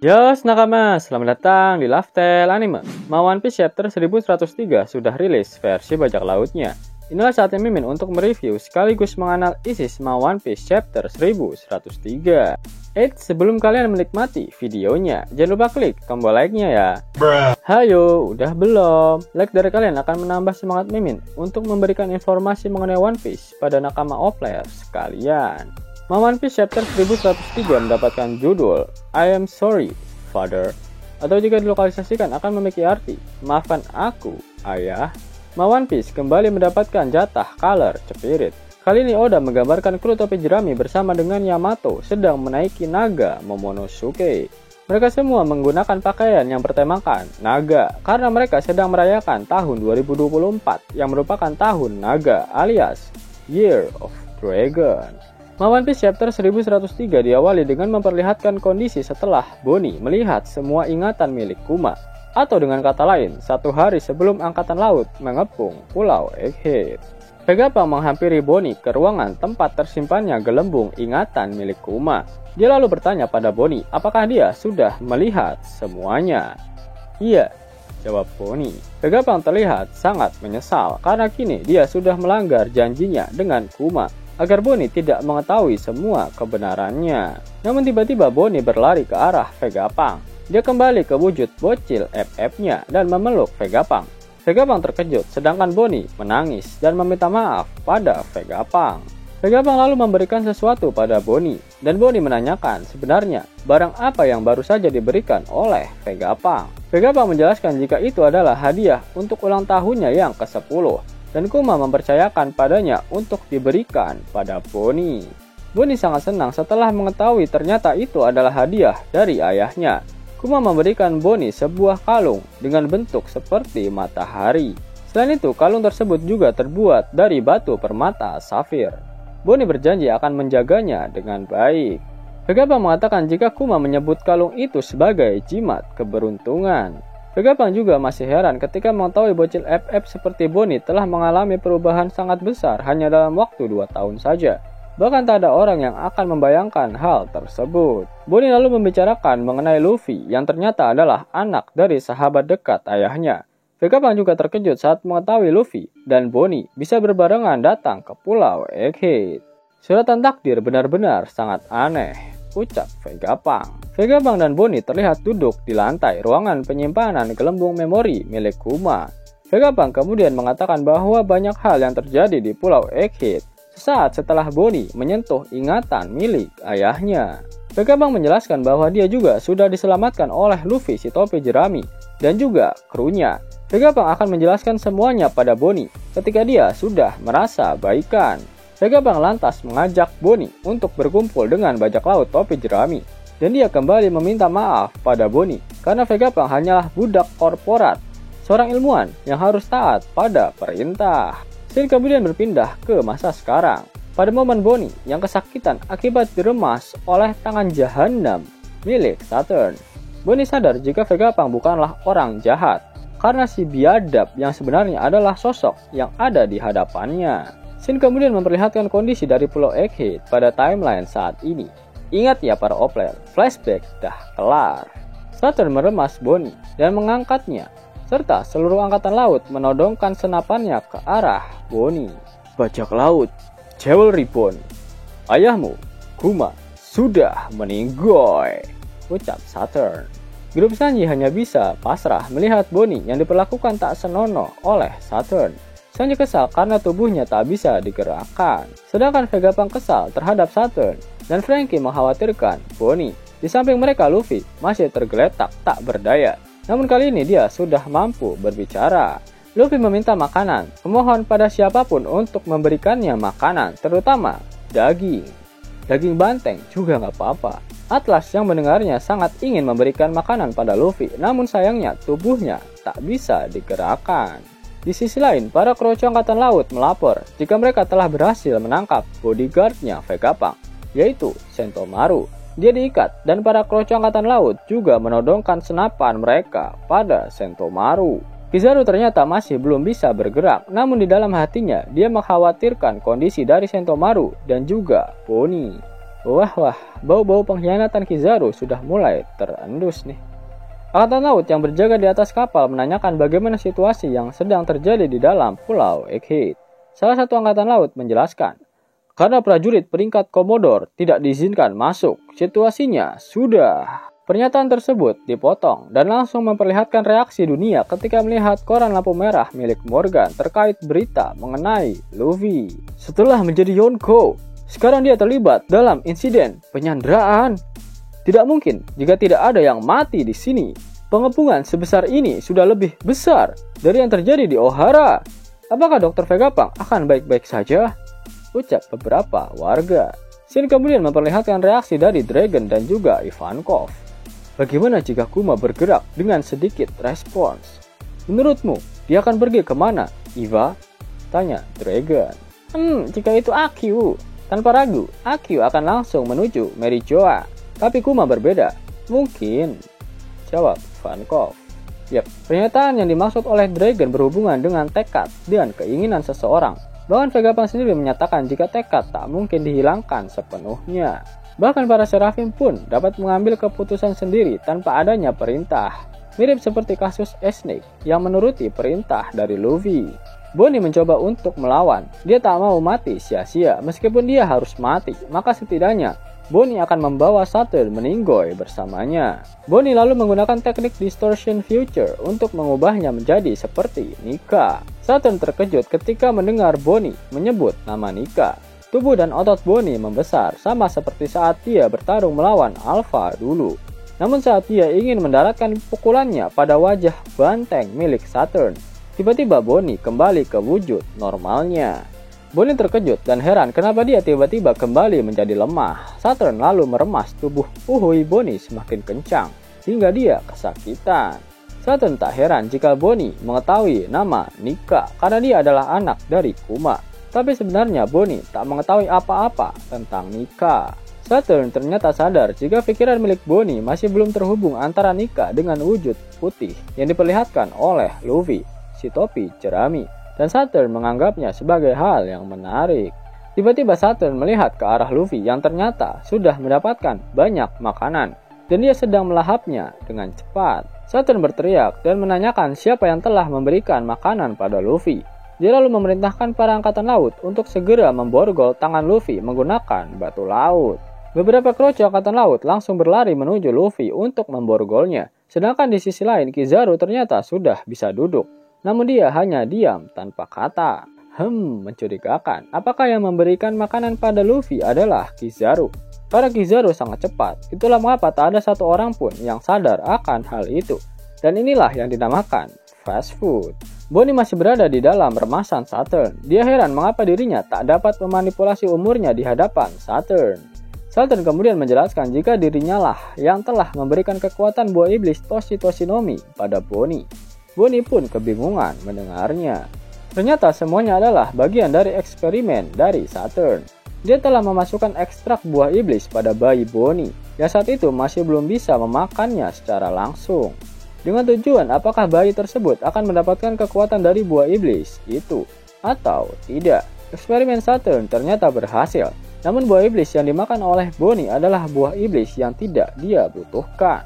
Yo, nakama, selamat datang di Laftel Anime. One Piece Chapter 1103 sudah rilis versi bajak lautnya. Inilah saatnya Mimin untuk mereview sekaligus menganalisis One Piece Chapter 1103. Sebelum kalian menikmati videonya, jangan lupa klik tombol like-nya ya. Hayo, udah belum? Like dari kalian akan menambah semangat Mimin untuk memberikan informasi mengenai One Piece pada nakama O-Players sekalian. One Piece Chapter 1103 mendapatkan judul I Am Sorry, Father, atau jika dilokalisasikan akan memiliki arti maafkan aku, ayah. One Piece kembali mendapatkan jatah color spirit. Kali ini Oda menggambarkan kru topi jerami bersama dengan Yamato sedang menaiki naga Momonosuke. Mereka semua menggunakan pakaian yang bertemakan naga karena mereka sedang merayakan tahun 2024 yang merupakan tahun naga alias Year of Dragon. One Piece Chapter 1103 diawali dengan memperlihatkan kondisi setelah Bonnie melihat semua ingatan milik Kuma, atau dengan kata lain, satu hari sebelum Angkatan Laut mengepung Pulau Egghead. Vegapunk menghampiri Bonnie ke ruangan tempat tersimpannya gelembung ingatan milik Kuma. Dia lalu bertanya pada Bonnie apakah dia sudah melihat semuanya. Iya, jawab Bonnie. Vegapunk terlihat sangat menyesal karena kini dia sudah melanggar janjinya dengan Kuma agar Bonnie tidak mengetahui semua kebenarannya. Namun tiba-tiba Bonnie berlari ke arah Vegapunk. Dia kembali ke wujud bocil FF-nya dan memeluk Vegapunk. Vegapunk terkejut sedangkan Bonnie menangis dan meminta maaf pada Vegapunk. Vegapunk lalu memberikan sesuatu pada Bonnie dan Bonnie menanyakan sebenarnya barang apa yang baru saja diberikan oleh Vegapunk. Vegapunk menjelaskan jika itu adalah hadiah untuk ulang tahunnya yang ke-10. Dan Kuma mempercayakan padanya untuk diberikan pada Bonnie. Bonnie sangat senang setelah mengetahui ternyata itu adalah hadiah dari ayahnya. Kuma memberikan Bonnie sebuah kalung dengan bentuk seperti matahari. Selain itu, kalung tersebut juga terbuat dari batu permata safir. Bonnie berjanji akan menjaganya dengan baik. Vegapunk mengatakan jika Kuma menyebut kalung itu sebagai jimat keberuntungan. Vegapunk juga masih heran ketika mengetahui bocil FF seperti Bonnie telah mengalami perubahan sangat besar hanya dalam waktu 2 tahun saja. Bahkan tak ada orang yang akan membayangkan hal tersebut. Bonnie lalu membicarakan mengenai Luffy yang ternyata adalah anak dari sahabat dekat ayahnya. Vegapunk juga terkejut saat mengetahui Luffy dan Bonnie bisa berbarengan datang ke Pulau Egghead. Suratan takdir benar-benar sangat aneh, ucap Vegapunk. Vegapunk dan Bonnie terlihat duduk di lantai ruangan penyimpanan gelembung memori milik Kuma. Vegapunk kemudian mengatakan bahwa banyak hal yang terjadi di Pulau Egghead sesaat setelah Bonnie menyentuh ingatan milik ayahnya. Vegapunk menjelaskan bahwa dia juga sudah diselamatkan oleh Luffy si topi jerami dan juga krunya. Vegapunk akan menjelaskan semuanya pada Bonnie ketika dia sudah merasa baikan. Vegapunk lantas mengajak Bonnie untuk berkumpul dengan bajak laut topi jerami. Dan dia kembali meminta maaf pada Bonnie karena Vegapunk hanyalah budak korporat, seorang ilmuwan yang harus taat pada perintah. Scene kemudian berpindah ke masa sekarang. Pada momen Bonnie yang kesakitan akibat diremas oleh tangan jahanam milik Saturn. Bonnie sadar jika Vegapunk bukanlah orang jahat karena si biadab yang sebenarnya adalah sosok yang ada di hadapannya. Scene kemudian memperlihatkan kondisi dari Pulau Egghead pada timeline saat ini. Ingat ya para O-Player, flashback dah kelar. Saturn meremas Bonnie dan mengangkatnya, serta seluruh angkatan laut menodongkan senapannya ke arah Bonnie. Bajak laut, Jewel Ribbon, ayahmu, Kuma, sudah meninggoy, ucap Saturn. Grup Sanji hanya bisa pasrah melihat Bonnie yang diperlakukan tak senonoh oleh Saturn. Sanji kesal karena tubuhnya tak bisa digerakkan. Sedangkan Vegapunk kesal terhadap Saturn dan Franky mengkhawatirkan Bonnie. Di samping mereka Luffy masih tergeletak tak berdaya. Namun kali ini dia sudah mampu berbicara. Luffy meminta makanan, memohon pada siapapun untuk memberikannya makanan, terutama daging. Daging banteng juga nggak apa-apa. Atlas yang mendengarnya sangat ingin memberikan makanan pada Luffy, namun sayangnya tubuhnya tak bisa digerakkan. Di sisi lain, para kru Angkatan Laut melapor jika mereka telah berhasil menangkap bodyguardnya Vegapunk, yaitu Sentomaru. Dia diikat dan para kru Angkatan Laut juga menodongkan senapan mereka pada Sentomaru. Kizaru ternyata masih belum bisa bergerak, namun di dalam hatinya dia mengkhawatirkan kondisi dari Sentomaru dan juga Bonnie. Wah, bau-bau pengkhianatan Kizaru sudah mulai terendus nih. Angkatan laut yang berjaga di atas kapal menanyakan bagaimana situasi yang sedang terjadi di dalam Pulau Egghead. Salah satu angkatan laut menjelaskan, karena prajurit peringkat Komodor tidak diizinkan masuk, situasinya sudah. Pernyataan tersebut dipotong dan langsung memperlihatkan reaksi dunia ketika melihat koran lampu merah milik Morgan terkait berita mengenai Luffy. Setelah menjadi Yonko, sekarang dia terlibat dalam insiden penyanderaan. Tidak mungkin jika tidak ada yang mati di sini. Pengepungan sebesar ini sudah lebih besar dari yang terjadi di Ohara. Apakah Dr. Vegapunk akan baik-baik saja? Ucap beberapa warga. Shin kemudian memperlihatkan reaksi dari Dragon dan juga Ivankov. Bagaimana jika Kuma bergerak dengan sedikit respons? Menurutmu, dia akan pergi kemana, Iva? Tanya Dragon. Jika itu Akyu. Tanpa ragu, Akyu akan langsung menuju Merijoa. Tapi Kuma berbeda. Mungkin. Jawab Ivankov. Yap, pernyataan yang dimaksud oleh Dragon berhubungan dengan tekad dan keinginan seseorang. Bahkan Vegapunk sendiri menyatakan jika tekad tak mungkin dihilangkan sepenuhnya. Bahkan para Seraphim pun dapat mengambil keputusan sendiri tanpa adanya perintah. Mirip seperti kasus Snake yang menuruti perintah dari Luffy. Bonnie mencoba untuk melawan. Dia tak mau mati sia-sia. Meskipun dia harus mati, maka setidaknya Bonnie akan membawa Saturn meninggoy bersamanya. Bonnie lalu menggunakan teknik Distortion Future untuk mengubahnya menjadi seperti Nika. Saturn terkejut ketika mendengar Bonnie menyebut nama Nika. Tubuh dan otot Bonnie membesar sama seperti saat dia bertarung melawan Alpha dulu. Namun saat dia ingin mendaratkan pukulannya pada wajah banteng milik Saturn, tiba-tiba Bonnie kembali ke wujud normalnya. Bonnie terkejut dan heran kenapa dia tiba-tiba kembali menjadi lemah. Saturn lalu meremas tubuh Uhui Bonnie semakin kencang hingga dia kesakitan. Saturn tak heran jika Bonnie mengetahui nama Nika karena dia adalah anak dari Kuma. Tapi sebenarnya Bonnie tak mengetahui apa-apa tentang Nika. Saturn ternyata sadar jika pikiran milik Bonnie masih belum terhubung antara Nika dengan wujud putih yang diperlihatkan oleh Luffy, si topi jerami. Dan Saturn menganggapnya sebagai hal yang menarik. Tiba-tiba Saturn melihat ke arah Luffy yang ternyata sudah mendapatkan banyak makanan. Dan dia sedang melahapnya dengan cepat. Saturn berteriak dan menanyakan siapa yang telah memberikan makanan pada Luffy. Dia lalu memerintahkan para angkatan laut untuk segera memborgol tangan Luffy menggunakan batu laut. Beberapa kroco angkatan laut langsung berlari menuju Luffy untuk memborgolnya. Sedangkan di sisi lain Kizaru ternyata sudah bisa duduk. Namun dia hanya diam tanpa kata. Mencurigakan. Apakah yang memberikan makanan pada Luffy adalah Kizaru? Karena Kizaru sangat cepat. Itulah mengapa tak ada satu orang pun yang sadar akan hal itu. Dan inilah yang dinamakan fast food. Bonnie masih berada di dalam remasan Saturn. Dia heran mengapa dirinya tak dapat memanipulasi umurnya di hadapan Saturn. Saturn kemudian menjelaskan jika dirinya lah yang telah memberikan kekuatan buah iblis Toshitoshinomi pada Bonnie. Bonnie pun kebingungan mendengarnya. Ternyata semuanya adalah bagian dari eksperimen dari Saturn. Dia telah memasukkan ekstrak buah iblis pada bayi Bonnie yang saat itu masih belum bisa memakannya secara langsung. Dengan tujuan apakah bayi tersebut akan mendapatkan kekuatan dari buah iblis itu atau tidak. Eksperimen Saturn ternyata berhasil. Namun buah iblis yang dimakan oleh Bonnie adalah buah iblis yang tidak dia butuhkan.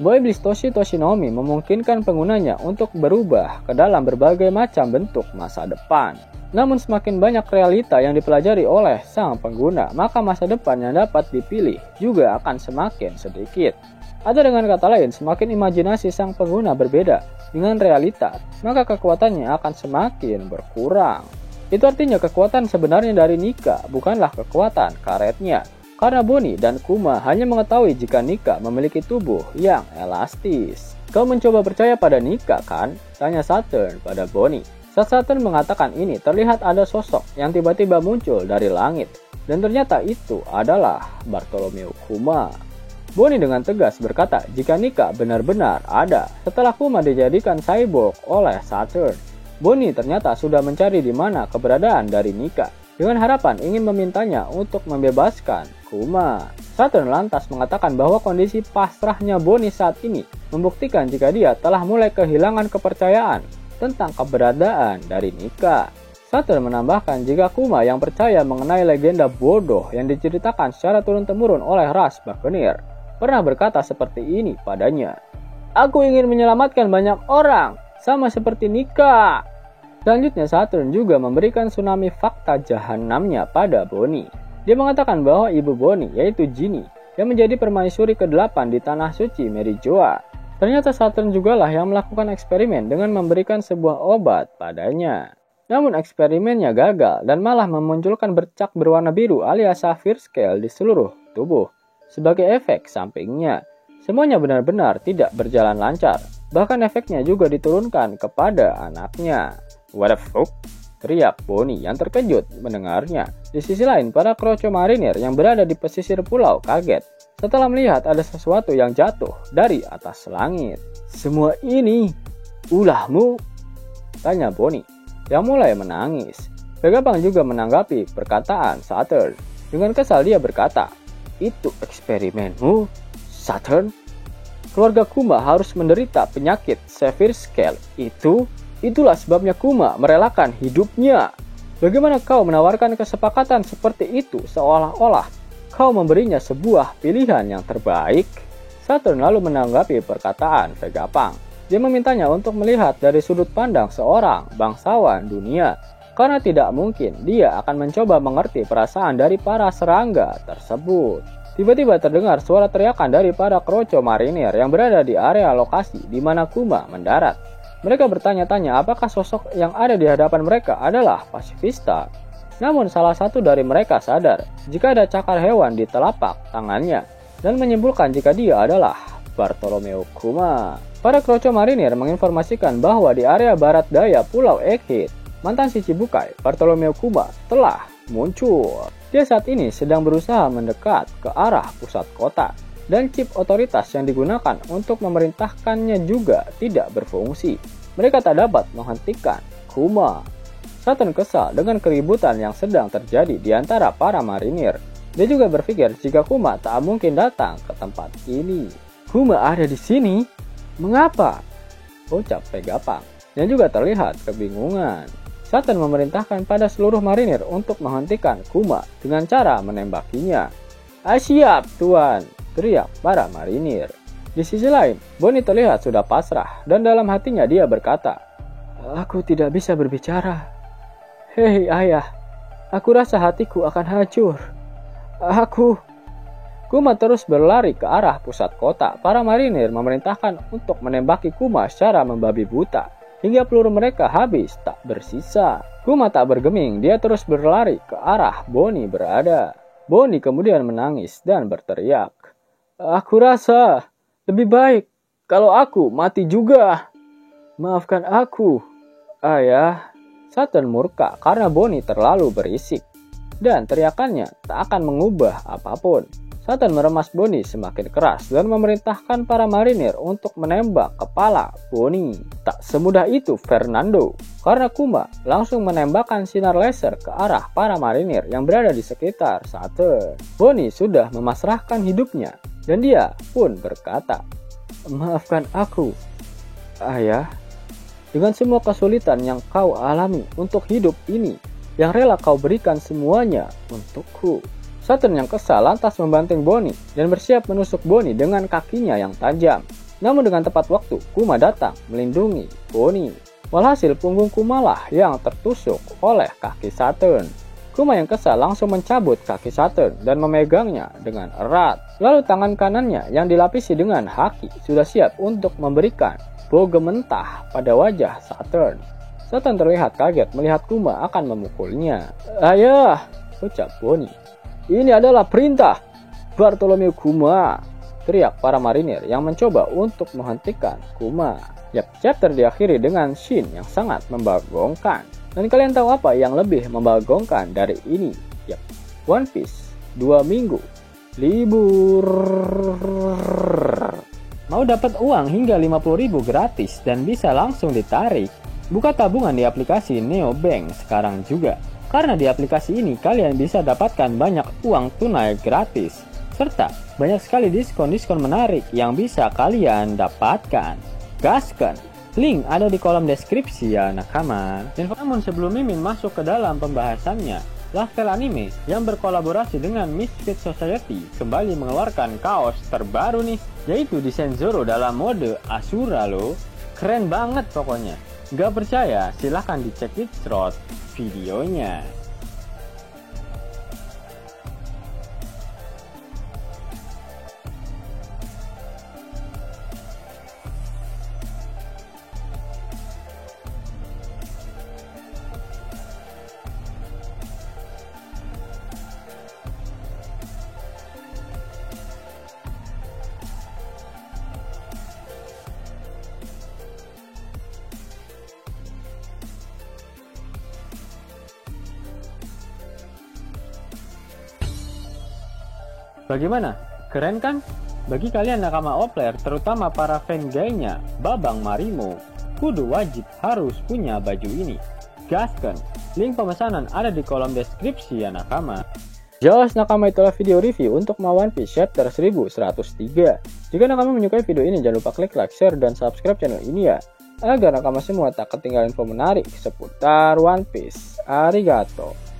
Buah iblis Toshitoshinomi memungkinkan penggunanya untuk berubah ke dalam berbagai macam bentuk masa depan. Namun semakin banyak realita yang dipelajari oleh sang pengguna, maka masa depan yang dapat dipilih juga akan semakin sedikit. Atau dengan kata lain, semakin imajinasi sang pengguna berbeda dengan realita, maka kekuatannya akan semakin berkurang. Itu artinya kekuatan sebenarnya dari Nika bukanlah kekuatan karetnya. Karena Bonnie dan Kuma hanya mengetahui jika Nika memiliki tubuh yang elastis. Kau mencoba percaya pada Nika kan? Tanya Saturn pada Bonnie. Saat Saturn mengatakan ini, terlihat ada sosok yang tiba-tiba muncul dari langit. Dan ternyata itu adalah Bartholomew Kuma. Bonnie dengan tegas berkata jika Nika benar-benar ada setelah Kuma dijadikan cyborg oleh Saturn. Bonnie ternyata sudah mencari di mana keberadaan dari Nika dengan harapan ingin memintanya untuk membebaskan Kuma. Saturn lantas mengatakan bahwa kondisi pasrahnya Bonnie saat ini membuktikan jika dia telah mulai kehilangan kepercayaan tentang keberadaan dari Nika. Saturn menambahkan jika Kuma yang percaya mengenai legenda bodoh yang diceritakan secara turun-temurun oleh ras Buccaneer pernah berkata seperti ini padanya. Aku ingin menyelamatkan banyak orang, sama seperti Nika. Selanjutnya Saturn juga memberikan tsunami fakta jahanamnya pada Bonnie. Dia mengatakan bahwa ibu Bonnie yaitu Ginny yang menjadi permaisuri ke-8 di tanah suci Merijoa. Ternyata Saturn jugalah yang melakukan eksperimen dengan memberikan sebuah obat padanya. Namun eksperimennya gagal dan malah memunculkan bercak berwarna biru alias sapphire scale di seluruh tubuh. Sebagai efek sampingnya, semuanya benar-benar tidak berjalan lancar. Bahkan efeknya juga diturunkan kepada anaknya. What the fuck? Teriak Bonnie yang terkejut mendengarnya. Di sisi lain, para kroco marinir yang berada di pesisir pulau kaget setelah melihat ada sesuatu yang jatuh dari atas langit. Semua ini ulahmu? Tanya Bonnie yang mulai menangis. Vegapunk juga menanggapi perkataan Saturn. Dengan kesal dia berkata, itu eksperimenmu, Saturn? Keluarga Kuma harus menderita penyakit sapphire scale itulah sebabnya Kuma merelakan hidupnya. Bagaimana kau menawarkan kesepakatan seperti itu seolah-olah kau memberinya sebuah pilihan yang terbaik? Saturn lalu menanggapi perkataan Vegapunk. Dia memintanya untuk melihat dari sudut pandang seorang bangsawan dunia, karena tidak mungkin dia akan mencoba mengerti perasaan dari para serangga tersebut. Tiba-tiba terdengar suara teriakan dari para kroco marinir yang berada di area lokasi di mana Kuma mendarat. Mereka bertanya-tanya apakah sosok yang ada di hadapan mereka adalah pasifista. Namun salah satu dari mereka sadar jika ada cakar hewan di telapak tangannya dan menyimpulkan jika dia adalah Bartolomeo Kuma. Para kroco marinir menginformasikan bahwa di area barat daya Pulau Egghead, mantan Shichibukai Bartolomeo Kuma telah muncul. Dia saat ini sedang berusaha mendekat ke arah pusat kota, dan chip otoritas yang digunakan untuk memerintahkannya juga tidak berfungsi. Mereka tak dapat menghentikan Kuma. Saturn kesal dengan keributan yang sedang terjadi di antara para marinir. Dia juga berpikir jika Kuma tak mungkin datang ke tempat ini. Kuma ada di sini? Mengapa? Ucap Vegapunk yang juga terlihat kebingungan. Saturn memerintahkan pada seluruh marinir untuk menghentikan Kuma dengan cara menembakinya. Siap, Tuan! Teriak para marinir. Di sisi lain, Bonnie terlihat sudah pasrah dan dalam hatinya dia berkata, aku tidak bisa berbicara. Hei ayah, aku rasa hatiku akan hancur. Kuma terus berlari ke arah pusat kota. Para marinir memerintahkan untuk menembaki Kuma secara membabi buta, hingga peluru mereka habis tak bersisa. Kuma tak bergeming, dia terus berlari ke arah Bonnie berada. Bonnie kemudian menangis dan berteriak, aku rasa lebih baik kalau aku mati juga. Maafkan aku, ayah. Saturn murka karena Bonnie terlalu berisik, dan teriakannya tak akan mengubah apapun. Saturn meremas Bonnie semakin keras dan memerintahkan para marinir untuk menembak kepala Bonnie. Tak semudah itu Fernando, karena Kuma langsung menembakkan sinar laser ke arah para marinir yang berada di sekitar Saturn. Bonnie sudah memasrahkan hidupnya dan dia pun berkata, maafkan aku, ayah. Dengan semua kesulitan yang kau alami untuk hidup ini, yang rela kau berikan semuanya untukku. Saturn yang kesal lantas membanting Bonnie dan bersiap menusuk Bonnie dengan kakinya yang tajam. Namun dengan tepat waktu, Kuma datang melindungi Bonnie. Walhasil punggung Kuma lah yang tertusuk oleh kaki Saturn. Kuma yang kesal langsung mencabut kaki Saturn dan memegangnya dengan erat. Lalu tangan kanannya yang dilapisi dengan haki sudah siap untuk memberikan boge mentah pada wajah Saturn. Saturn terlihat kaget melihat Kuma akan memukulnya. Ayah, ucap Bonnie. Ini adalah perintah Bartolomeo Kuma, teriak para marinir yang mencoba untuk menghentikan Kuma. Chapter diakhiri dengan scene yang sangat membagongkan. Dan kalian tahu apa yang lebih membagongkan dari ini? One Piece 2 minggu libur. Mau dapat uang hingga 50.000 gratis dan bisa langsung ditarik? Buka tabungan di aplikasi Neobank sekarang juga. Karena di aplikasi ini kalian bisa dapatkan banyak uang tunai gratis, serta banyak sekali diskon-diskon menarik yang bisa kalian dapatkan. Gaskan, Link ada di kolom deskripsi ya nakama. Namun sebelum Mimin masuk ke dalam pembahasannya, Laftel Anime yang berkolaborasi dengan Misfit Society kembali mengeluarkan kaos terbaru nih, yaitu desain Zoro dalam mode Asura loh. Keren banget pokoknya. Gak percaya? Silahkan dicek di short videonya. Bagaimana? Keren kan? Bagi kalian nakama Opler, terutama para fan gaynya Babang Marimo, kudu wajib harus punya baju ini. Gaskan, link pemesanan ada di kolom deskripsi ya nakama. Jelas nakama, itulah video review untuk One Piece chapter 1103. Jika nakama menyukai video ini, jangan lupa klik like, share, dan subscribe channel ini ya, agar nakama semua tak ketinggalan info menarik seputar One Piece. Arigato.